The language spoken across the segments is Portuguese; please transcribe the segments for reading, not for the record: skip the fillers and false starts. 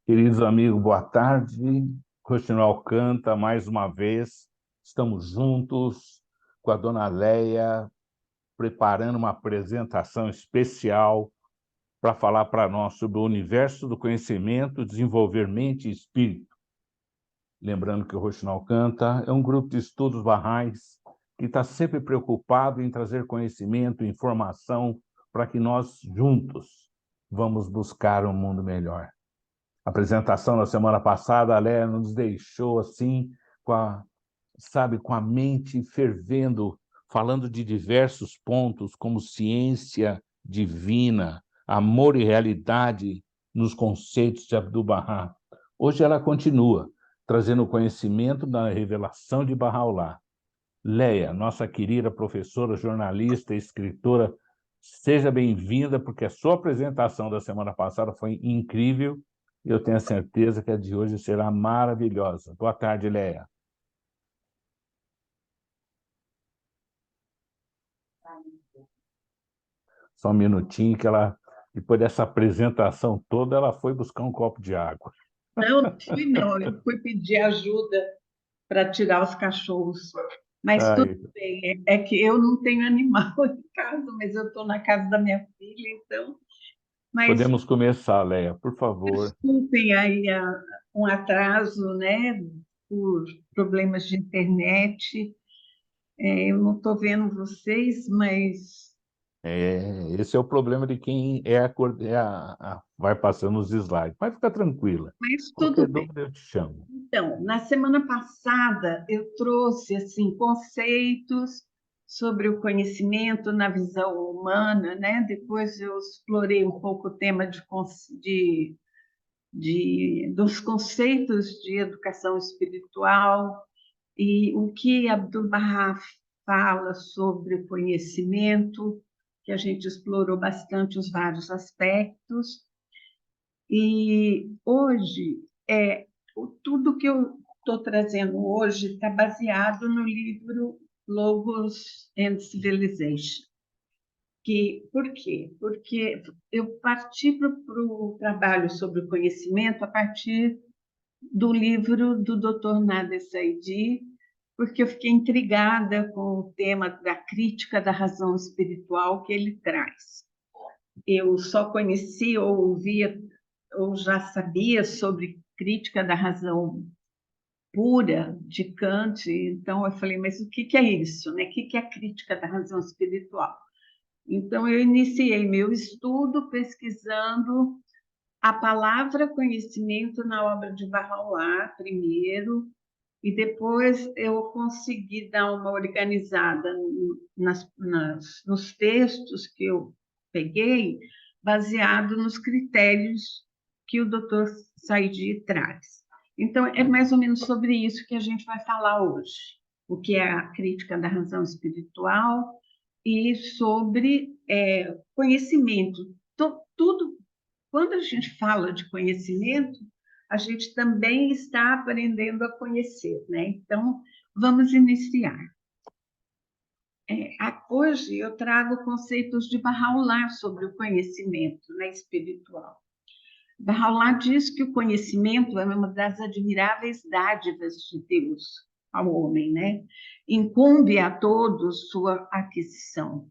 Queridos amigos, boa tarde. Rochinol Alcântara, mais uma vez, estamos juntos com a dona Leia, preparando uma apresentação especial para falar para nós sobre o universo do conhecimento, desenvolver mente e espírito. Lembrando que o Rochinol Alcântara é um grupo de estudos barrais que está sempre preocupado em trazer conhecimento e informação para que nós, juntos, vamos buscar um mundo melhor. A apresentação na semana passada, a Léa nos deixou assim, com a mente fervendo, falando de diversos pontos, como ciência divina, amor e realidade nos conceitos de Abdu'l-Bahá. Hoje ela continua, trazendo conhecimento da revelação de Bahá'u'lláh. Léa, nossa querida professora, jornalista e escritora, seja bem-vinda, porque a sua apresentação da semana passada foi incrível e eu tenho a certeza que a de hoje será maravilhosa. Boa tarde, Léa. Só um minutinho que ela, depois dessa apresentação toda, ela foi buscar um copo de água. Não, fui não, eu fui pedir ajuda para tirar os cachorros. Mas tudo Ai, bem, é que eu não tenho animal em casa, mas eu estou na casa da minha filha, então. Mas podemos começar, Léa, por favor. desculpem aí um atraso, né, por problemas de internet. Eu não estou vendo vocês, mas Esse é o problema de quem vai passando os slides. Mas fica tranquila. tudo Qualquer bem. dúvida eu te chamo. Então, na semana passada, eu trouxe assim conceitos sobre o conhecimento na visão humana, né? Depois eu explorei um pouco o tema dos conceitos de educação espiritual e o que Abdu'l-Bahá fala sobre o conhecimento, que a gente explorou bastante os vários aspectos. E hoje, tudo que eu estou trazendo hoje está baseado no livro Logos and Civilization. Por quê? Porque eu parti para o trabalho sobre o conhecimento a partir do livro do Dr. Nader Saidi, porque eu fiquei intrigada com o tema da crítica da razão espiritual que ele traz. Eu só conhecia ou ouvia ou já sabia sobre crítica da razão pura de Kant, então eu falei, mas o que é isso, né? O que é a crítica da razão espiritual? Então eu iniciei meu estudo pesquisando a palavra conhecimento na obra de Bahá'u'lláh primeiro, e depois eu consegui dar uma organizada nos textos que eu peguei, baseado nos critérios que o Dr. Saidi traz. Então, é mais ou menos sobre isso que a gente vai falar hoje, o que é a crítica da razão espiritual e sobre conhecimento. Tudo, quando a gente fala de conhecimento, a gente também está aprendendo a conhecer, né? Então, vamos iniciar. Hoje eu trago conceitos de Bahá'u'lláh sobre o conhecimento, né, espiritual. Bahá'u'lláh diz que o conhecimento é uma das admiráveis dádivas de Deus ao homem, né? Incumbe a todos sua aquisição.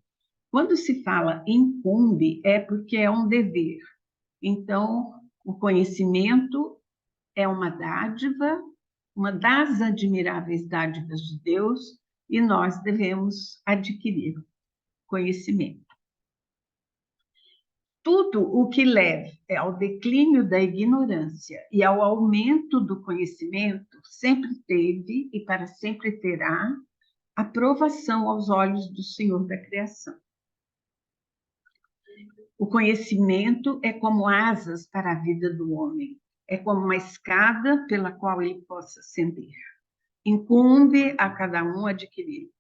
Quando se fala incumbe, é porque é um dever. Então, o conhecimento é uma dádiva, uma das admiráveis dádivas de Deus, e nós devemos adquirir conhecimento. Tudo o que leve ao declínio da ignorância e ao aumento do conhecimento sempre teve e para sempre terá aprovação aos olhos do Senhor da criação. O conhecimento é como asas para a vida do homem, é como uma escada pela qual ele possa ascender. Incumbe a cada um adquirir.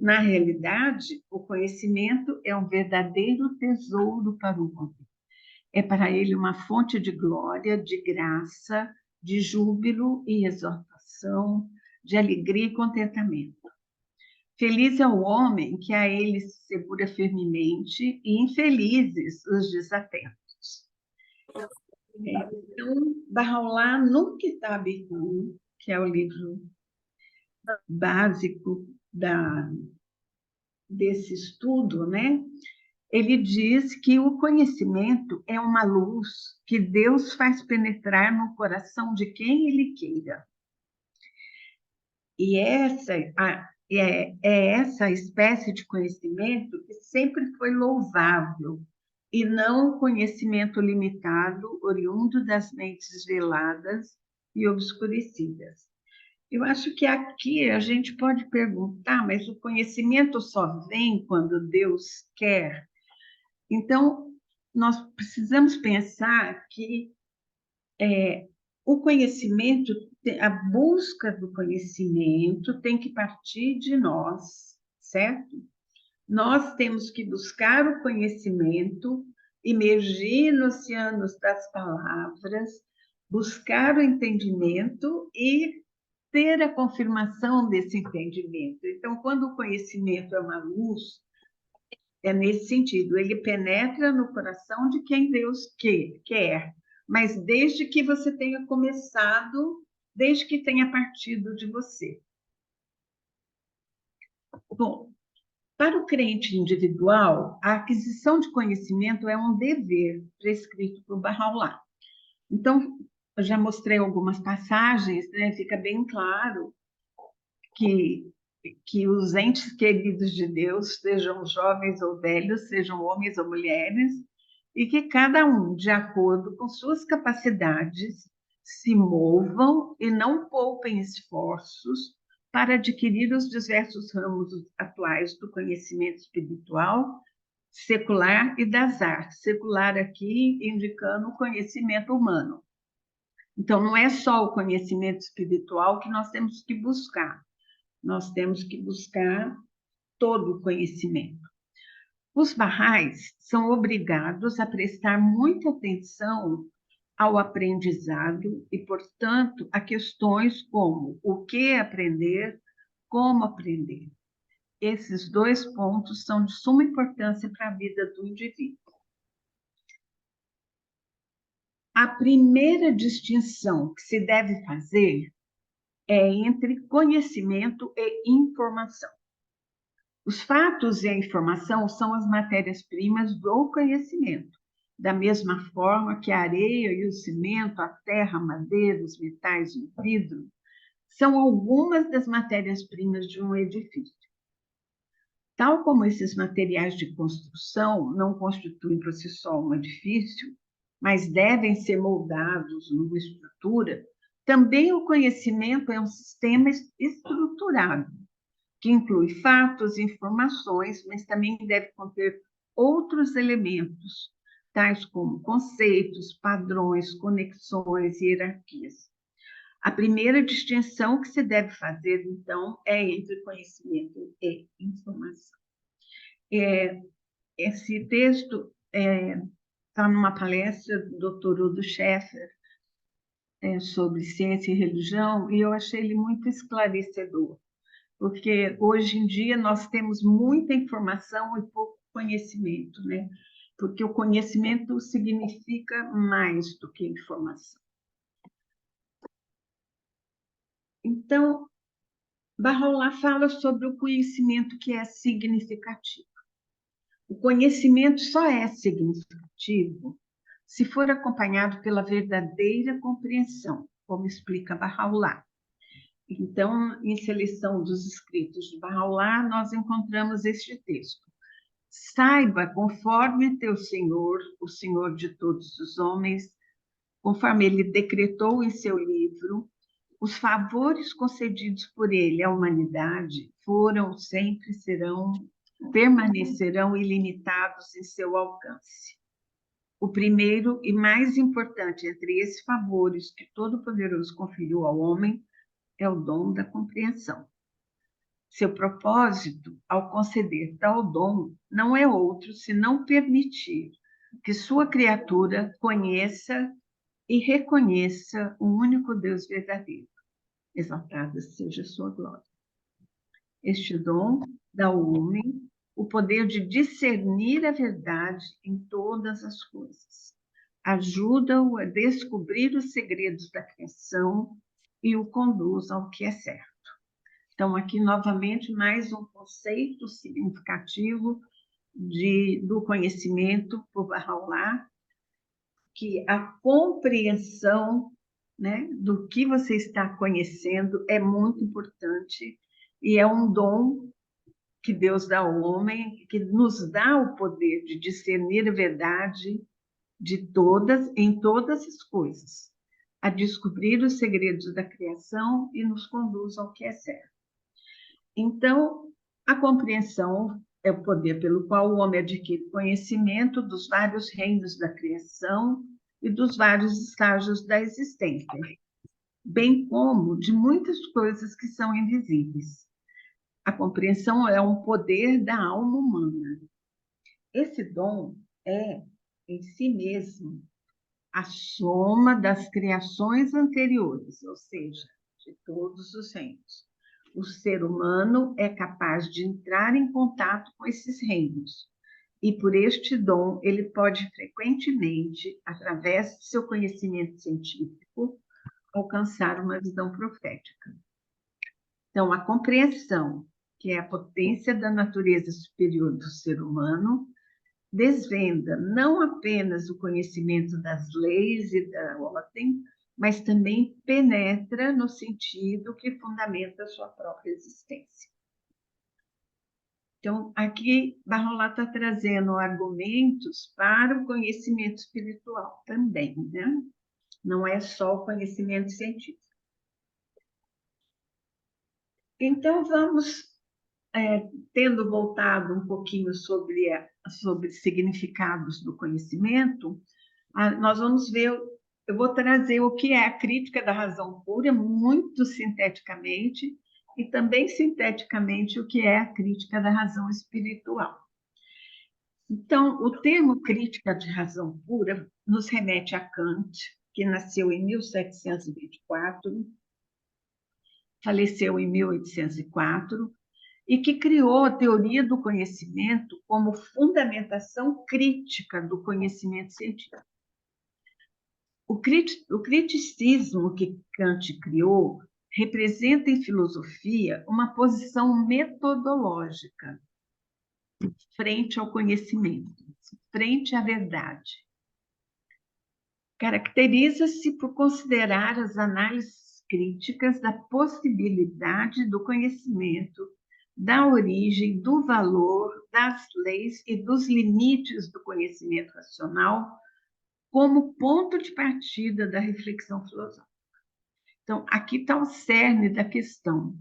Na realidade, o conhecimento é um verdadeiro tesouro para o homem. É para ele uma fonte de glória, de graça, de júbilo e exortação, de alegria e contentamento. Feliz é o homem que a ele se segura firmemente, e infelizes os desatentos. Então, Bahá'u'lláh, no Kitab al-Hikam, que é o livro básico desse estudo, né? Ele diz que o conhecimento é uma luz que Deus faz penetrar no coração de quem Ele queira. E é essa espécie de conhecimento que sempre foi louvável, e não o conhecimento limitado, oriundo das mentes veladas e obscurecidas. Eu acho que aqui a gente pode perguntar, mas o conhecimento só vem quando Deus quer? Então, nós precisamos pensar que o conhecimento, a busca do conhecimento tem que partir de nós, certo? Nós temos que buscar o conhecimento, imergir nos oceanos das palavras, buscar o entendimento e ter a confirmação desse entendimento. Então, quando o conhecimento é uma luz, é nesse sentido, ele penetra no coração de quem Deus quer, mas desde que você tenha começado, desde que tenha partido de você. Bom, para o crente individual, a aquisição de conhecimento é um dever prescrito por Bahá'u'lláh. Então, eu já mostrei algumas passagens, né? Fica bem claro que os entes queridos de Deus, sejam jovens ou velhos, sejam homens ou mulheres, e que cada um, de acordo com suas capacidades, se movam e não poupem esforços para adquirir os diversos ramos atuais do conhecimento espiritual, secular e das artes. Secular aqui indicando o conhecimento humano. Então, não é só o conhecimento espiritual que nós temos que buscar. Nós temos que buscar todo o conhecimento. Os Baha'is são obrigados a prestar muita atenção ao aprendizado e, portanto, a questões como o que aprender, como aprender. Esses dois pontos são de suma importância para a vida do indivíduo. A primeira distinção que se deve fazer é entre conhecimento e informação. Os fatos e a informação são as matérias-primas do conhecimento, da mesma forma que a areia e o cimento, a terra, a madeira, os metais e o vidro são algumas das matérias-primas de um edifício. Tal como esses materiais de construção não constituem por si só um edifício, mas devem ser moldados numa estrutura, também o conhecimento é um sistema estruturado, que inclui fatos, informações, mas também deve conter outros elementos, tais como conceitos, padrões, conexões e hierarquias. A primeira distinção que se deve fazer, então, é entre conhecimento e informação. Esse texto está numa palestra do Dr. Udo Scheffer sobre ciência e religião, e eu achei ele muito esclarecedor, porque hoje em dia nós temos muita informação e pouco conhecimento, né? Porque o conhecimento significa mais do que informação. Então, Bahá'u'lláh fala sobre o conhecimento que é significativo. O conhecimento só é significativo se for acompanhado pela verdadeira compreensão, como explica Bahá'u'lláh. Então, em seleção dos escritos de Bahá'u'lláh, nós encontramos este texto. Saiba, conforme teu Senhor, o Senhor de todos os homens, conforme ele decretou em seu livro, os favores concedidos por ele à humanidade foram, sempre serão, permanecerão ilimitados em seu alcance. O primeiro e mais importante entre esses favores que Todo-Poderoso conferiu ao homem é o dom da compreensão. Seu propósito, ao conceder tal dom, não é outro senão permitir que sua criatura conheça e reconheça o único Deus verdadeiro. Exaltada seja sua glória. Este dom dá ao homem o poder de discernir a verdade em todas as coisas, ajudam a descobrir os segredos da criação e o conduz ao que é certo. Então, aqui, novamente, mais um conceito significativo do conhecimento por Bahá'u'lláh, que a compreensão, né, do que você está conhecendo é muito importante e é um dom que Deus dá ao homem, que nos dá o poder de discernir a verdade em todas as coisas, a descobrir os segredos da criação e nos conduz ao que é certo. Então, a compreensão é o poder pelo qual o homem adquire conhecimento dos vários reinos da criação e dos vários estágios da existência, bem como de muitas coisas que são invisíveis. A compreensão é um poder da alma humana. Esse dom é, em si mesmo, a soma das criações anteriores, ou seja, de todos os reinos. O ser humano é capaz de entrar em contato com esses reinos, e por este dom ele pode frequentemente, através de seu conhecimento científico, alcançar uma visão profética. Então, a compreensão, que é a potência da natureza superior do ser humano, desvenda não apenas o conhecimento das leis e da ordem, mas também penetra no sentido que fundamenta a sua própria existência. Então, aqui, Bahá'u'lláh está trazendo argumentos para o conhecimento espiritual também, né? Não é só o conhecimento científico. Então, vamos, tendo voltado um pouquinho sobre significados do conhecimento, nós vamos ver, eu vou trazer o que é a crítica da razão pura, muito sinteticamente, e também sinteticamente o que é a crítica da razão espiritual. Então, o termo crítica de razão pura nos remete a Kant, que nasceu em 1724, faleceu em 1804, e que criou a teoria do conhecimento como fundamentação crítica do conhecimento científico. O criticismo que Kant criou representa em filosofia uma posição metodológica frente ao conhecimento, frente à verdade. Caracteriza-se por considerar as análises críticas da possibilidade do conhecimento, da origem, do valor, das leis e dos limites do conhecimento racional como ponto de partida da reflexão filosófica. Então, aqui está o cerne da questão.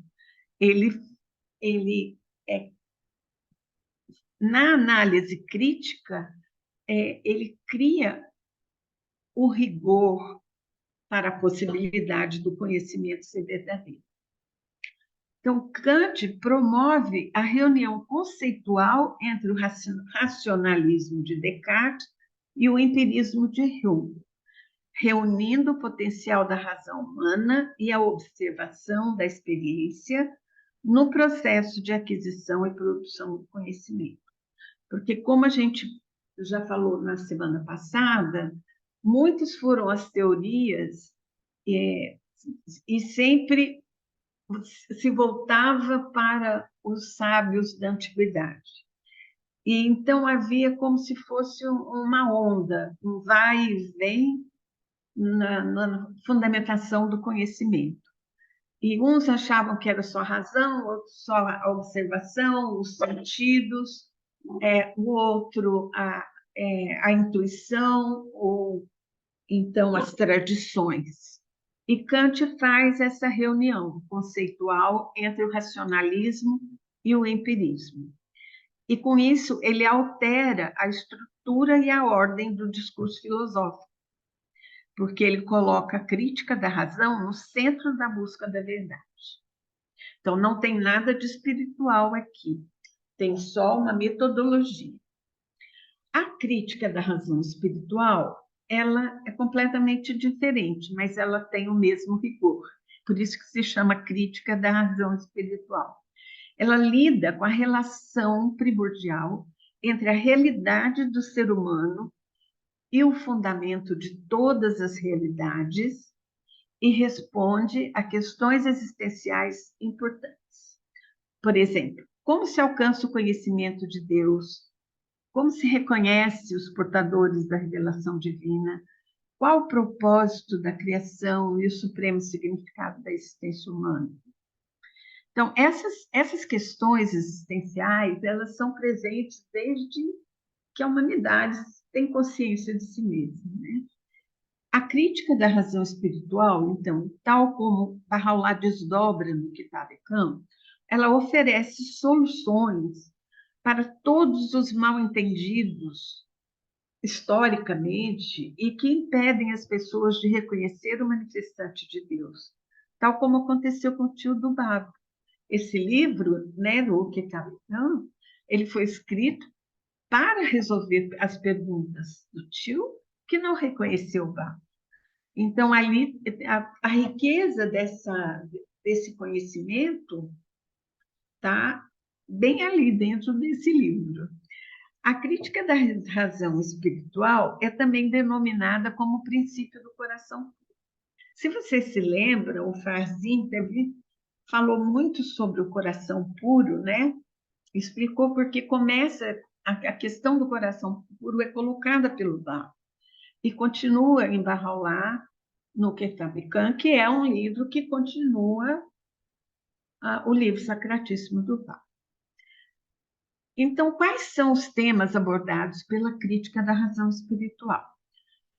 Na análise crítica, ele cria o rigor para a possibilidade do conhecimento ser verdadeiro. Então, Kant promove a reunião conceitual entre o racionalismo de Descartes e o empirismo de Hume, reunindo o potencial da razão humana e a observação da experiência no processo de aquisição e produção do conhecimento. Porque, como a gente já falou na semana passada, muitas foram as teorias e sempre se voltava para os sábios da antiguidade. E então havia como se fosse uma onda, um vai e vem na fundamentação do conhecimento. E uns achavam que era só a razão, outros só a observação, os sentidos, o outro a intuição, ou então as tradições. E Kant faz essa reunião conceitual entre o racionalismo e o empirismo. E, com isso, ele altera a estrutura e a ordem do discurso filosófico, porque ele coloca a crítica da razão no centro da busca da verdade. Então, não tem nada de espiritual aqui, tem só uma metodologia. A crítica da razão espiritual, ela é completamente diferente, mas ela tem o mesmo rigor. Por isso que se chama crítica da razão espiritual. Ela lida com a relação primordial entre a realidade do ser humano e o fundamento de todas as realidades e responde a questões existenciais importantes. Por exemplo, como se alcança o conhecimento de Deus? Como se reconhece os portadores da revelação divina? Qual o propósito da criação e o supremo significado da existência humana? Então, essas questões existenciais, elas são presentes desde que a humanidade tem consciência de si mesma, né? A crítica da razão espiritual, então, tal como Bahá'u'lláh desdobra no Kitab al-Hikam, ela oferece soluções para todos os mal-entendidos historicamente e que impedem as pessoas de reconhecer o manifestante de Deus, tal como aconteceu com o tio do Babo. Esse livro, né, do Kitab al-Hikam, ele foi escrito para resolver as perguntas do tio que não reconheceu o Babo. Então, ali, a riqueza desse conhecimento está bem ali dentro desse livro. A crítica da razão espiritual é também denominada como princípio do coração. Se você se lembra, o Farzin falou muito sobre o coração puro, né? Explicou porque começa a questão do coração puro é colocada pelo Babo e continua em Bahá'u'lláh no Kitab al-Hikam, que é um livro que continua o livro sacratíssimo do Babo. Então, quais são os temas abordados pela crítica da razão espiritual?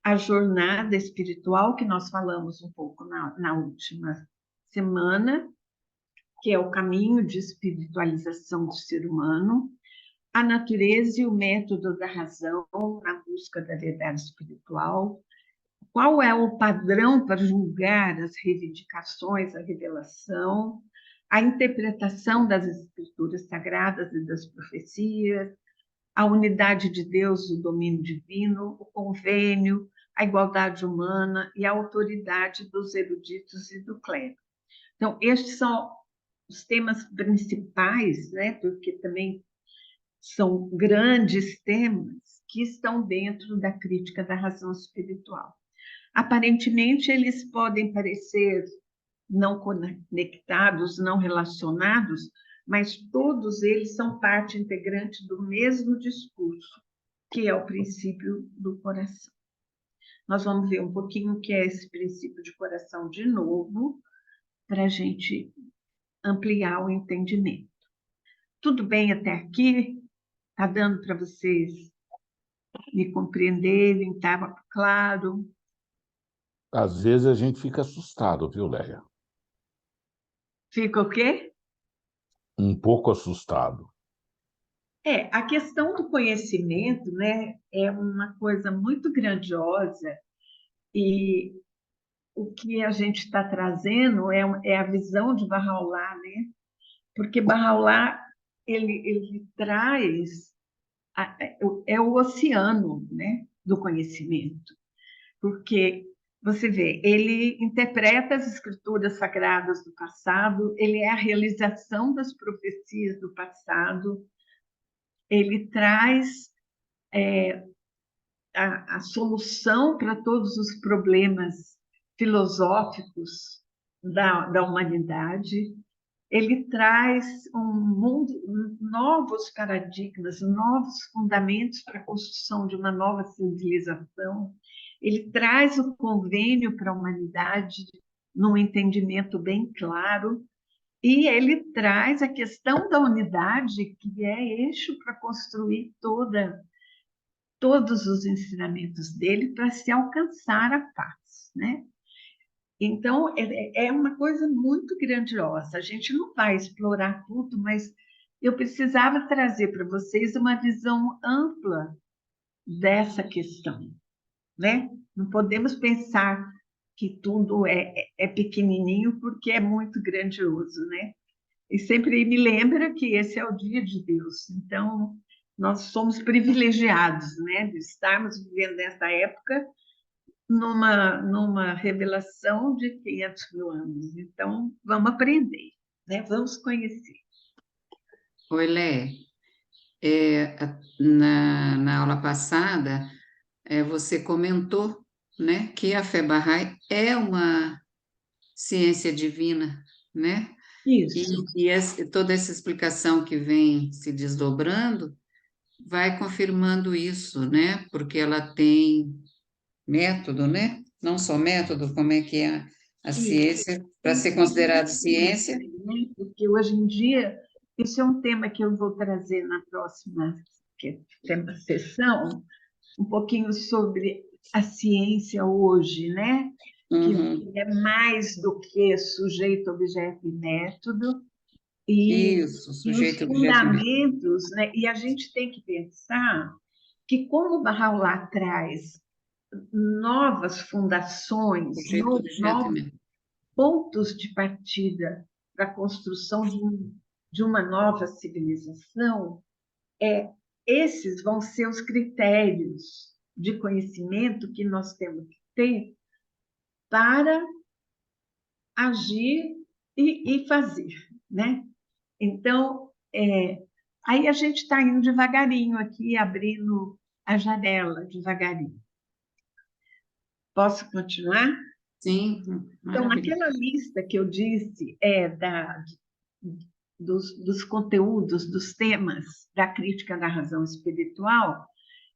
A jornada espiritual, que nós falamos um pouco na última semana, que é o caminho de espiritualização do ser humano, a natureza e o método da razão na busca da verdade espiritual, qual é o padrão para julgar as reivindicações, a revelação, a interpretação das escrituras sagradas e das profecias, a unidade de Deus, o domínio divino, o convênio, a igualdade humana e a autoridade dos eruditos e do clero. Então, estes são os temas principais, né, porque também são grandes temas que estão dentro da crítica da razão espiritual. Aparentemente, eles podem parecer não conectados, não relacionados, mas todos eles são parte integrante do mesmo discurso, que é o princípio do coração. Nós vamos ver um pouquinho o que é esse princípio de coração de novo, para a gente ampliar o entendimento. Tudo bem até aqui? Está dando para vocês me compreenderem? Estava claro? Às vezes a gente fica assustado, viu, Léia? Fica o quê? Um pouco assustado. A questão do conhecimento, né, é uma coisa muito grandiosa e o que a gente está trazendo é a visão de Bahá'u'lláh, né? Porque Bahá'u'lláh ele traz é o oceano, né, do conhecimento, porque você vê, ele interpreta as escrituras sagradas do passado, ele é a realização das profecias do passado, ele traz a solução para todos os problemas filosóficos da humanidade. Ele traz um mundo, novos paradigmas, novos fundamentos para a construção de uma nova civilização. Ele traz o convênio para a humanidade num entendimento bem claro, e ele traz a questão da unidade, que é eixo para construir todos os ensinamentos dele para se alcançar a paz, né? Então, é uma coisa muito grandiosa. A gente não vai explorar tudo, mas eu precisava trazer para vocês uma visão ampla dessa questão, né? Não podemos pensar que tudo é pequenininho, porque é muito grandioso, né? E sempre me lembra que esse é o dia de Deus. Então, nós somos privilegiados, né, de estarmos vivendo nessa época numa revelação de 500 mil anos. Então, vamos aprender, né? Vamos conhecer. Oi, Lé. Na aula passada, você comentou, né, que a fé Bahá'í é uma ciência divina, né? Isso. Toda essa explicação que vem se desdobrando vai confirmando isso, né? Porque ela tem método, né? Não só método, como é que é a Isso. ciência, para ser considerado ciência. Né? Porque hoje em dia, isso é um tema que eu vou trazer na próxima sessão, um pouquinho sobre a ciência hoje, né? Que Uhum. é mais do que sujeito, objeto e método, e, Isso, e os sujeito, objeto e verbo. fundamentos, né? E a gente tem que pensar que, como o Bahá'u'lláh traz novas fundações, Sujeito, objeto e novos verbo. pontos de partida para a construção de uma nova civilização, esses vão ser os critérios de conhecimento que nós temos que ter para agir e fazer, né? Então, aí a gente está indo devagarinho aqui, abrindo a janela devagarinho. Posso continuar? Sim, Então, maravilha. aquela lista que eu disse dos conteúdos, dos temas da crítica da razão espiritual,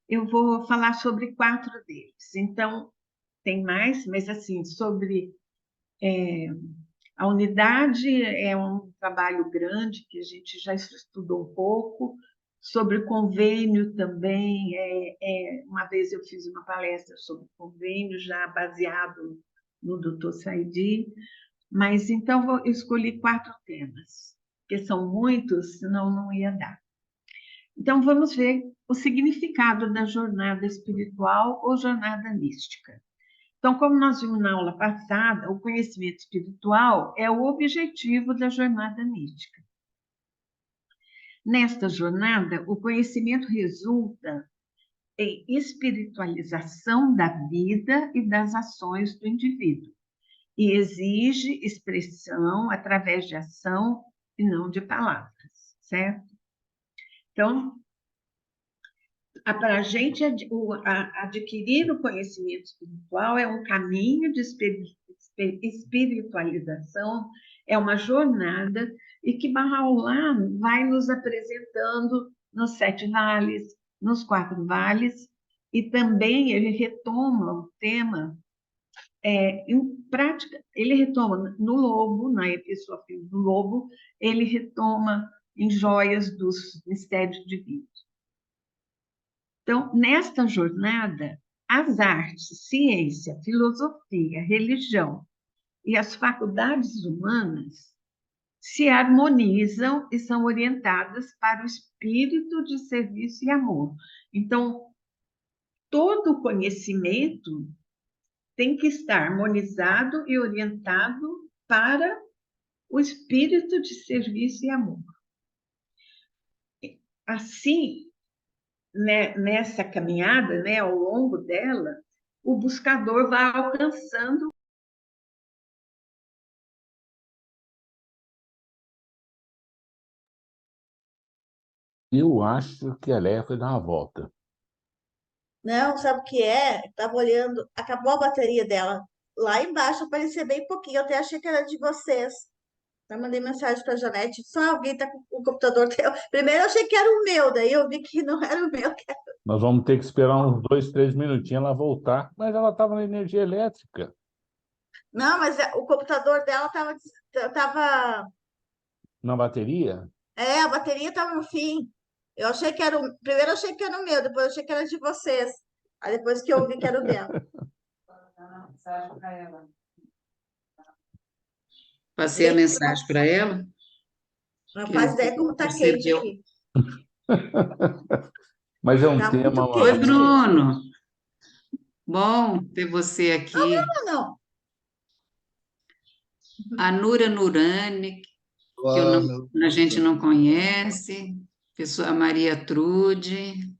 eu vou falar sobre 4 deles. Então, tem mais, mas assim, sobre a unidade é um trabalho grande que a gente já estudou um pouco, sobre o convênio também. Uma vez eu fiz uma palestra sobre convênio, já baseado no Dr. Saidi, mas então eu escolhi 4 temas, porque são muitos, senão não ia dar. Então vamos ver o significado da jornada espiritual ou jornada mística. Então, como nós vimos na aula passada, o conhecimento espiritual é o objetivo da jornada mística. Nesta jornada, o conhecimento resulta em espiritualização da vida e das ações do indivíduo e exige expressão através de ação e não de palavras, certo? Então, para a gente adquirir o conhecimento espiritual é um caminho de espiritualização, é uma jornada, e que Bahá'u'lláh vai nos apresentando nos 7 vales, nos 4 vales, e também ele retoma o tema em prática, ele retoma no Lobo, na Epístola do Lobo, ele retoma em Joias dos Mistérios Divinos. Então, nesta jornada, as artes, ciência, filosofia, religião e as faculdades humanas se harmonizam e são orientadas para o espírito de serviço e amor. Então, todo conhecimento tem que estar harmonizado e orientado para o espírito de serviço e amor. Assim, né, nessa caminhada, né, ao longo dela, o buscador vai alcançando. Eu acho que a Leia foi dar uma volta. Não, sabe o que é? Estava olhando, acabou a bateria dela. Lá embaixo aparecia bem pouquinho, eu até achei que era de vocês. Eu mandei mensagem para a Janete, só alguém está com o computador dela. Primeiro eu achei que era o meu, daí eu vi que não era o meu. Nós vamos ter que esperar uns 2, 3 minutinhos ela voltar, mas ela estava na energia elétrica. Não, mas o computador dela tava, Na bateria? a bateria estava no fim. Eu achei que era o. Primeiro eu achei que era o meu, depois eu achei que era de vocês. Aí depois que eu vi que era o dela. Passei a mensagem para ela, Não que faz ideia como tá quente percebeu. aqui. Mas é um Tá muito tema. Oi, quente. Bruno. Bom ter você aqui. Não. A Nura Nurani, que Olá, meu a gente não conhece. A Maria Trude.